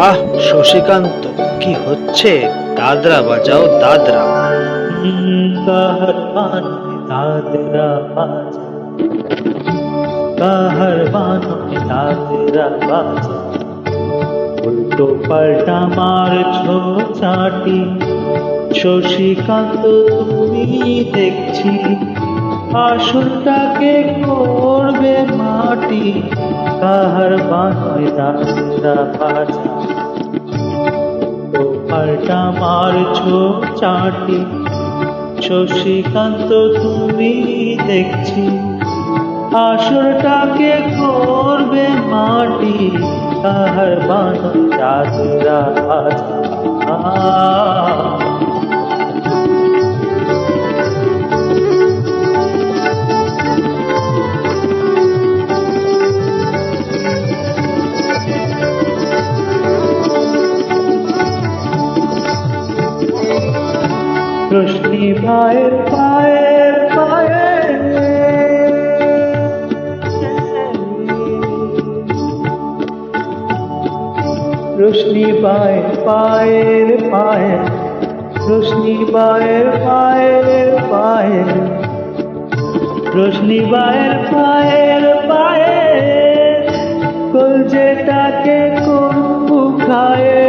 আহ, শশীকান্ত, কি হচ্ছে? দাদরা বাজাও, দাদরা। কাহার বানয় দাদরা বাজা, কাহার বানয় দাদরা বাজা, উল্টো পাল্টা মারছো চাটি। শশীকান্ত তুমি দেখছি আসলটাকে করবে মাটি। কাহার বানয় দাদরা বাজা, উল্টো পাল্টা মারছো চাটি। শশীকান্ত তুমি দেখছি আসরটাকে করবে মাটি। কাহার বানর দাদরা বাজা। রোশনি ভাইয়ের পায়ের পায়ে, রোশনি ভাইয়ের পায়ের পায়ে, রোশনি ভাইয়ের পায়ের পায়ে, রোশনি ভাইয়ের পায়ের পায়ে, কলজেটাকে করবো খায়ে।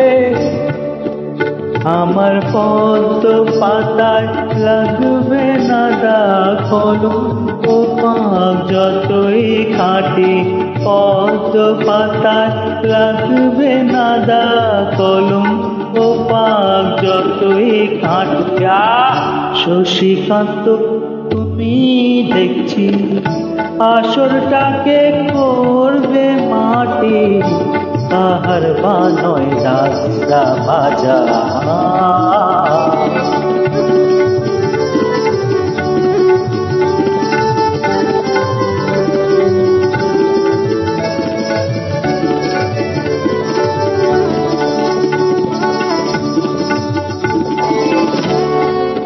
আমার পদ্ম পাতায় লাগবে না দাগ কলঙ্ক পাক যতই খাটি। পদ্ম পাতায় লাগবে না দাগ কলঙ্ক পাক যতই খাটি। শশীকান্ত তুমি দেখছি আসরটাকে করবে মাটি। কাহার বানয় দাদরা বাজা।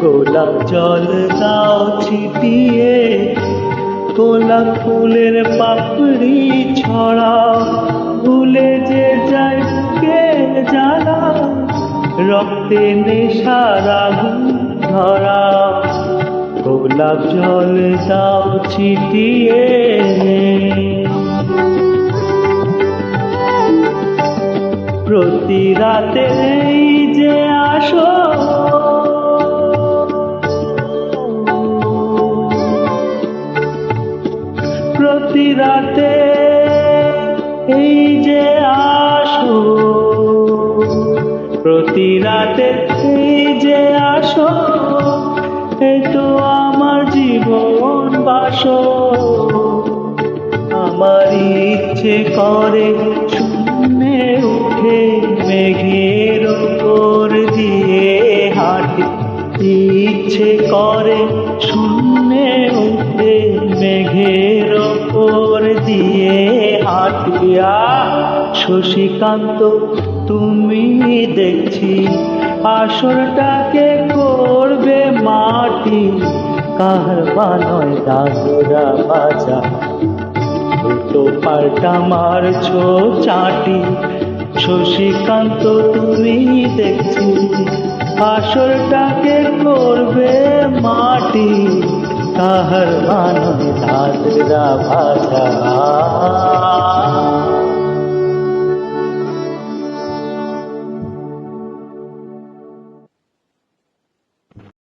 গোলাপ জল দাও ছিটিয়ে, গোলাপ ফুলের পাপড়ি ছড়াও। ভুলে যে যায় কে জ্বালা, রক্তে নেশার আগুন ধরাও। গোলাপ জল দাও ছিটিয়ে, প্রতি রাতে যে আসো, প্রতি রাতে এই যে আসো, প্রতি রাতে এই যে আসো। এই তো আমার জীবন বাসো। আমার ইচ্ছে করে শূন্যে উঠে মেঘের ওপর দিয়ে হাঁটি। ইচ্ছে করে শূন্যে উঠে মেঘের ওপর দিয়ে হাঁটিয়া। শশীকান্ত তুমি দেখছি আসরটাকে করবে মাটি। কাহার বানয় দাদরা বাজা, উল্টো পাল্টা মারছো চাটি। শশীকান্ত তুমি দেখছি আসরটাকে করবে মাটি। কাহার বানয় দাদরা বাজা।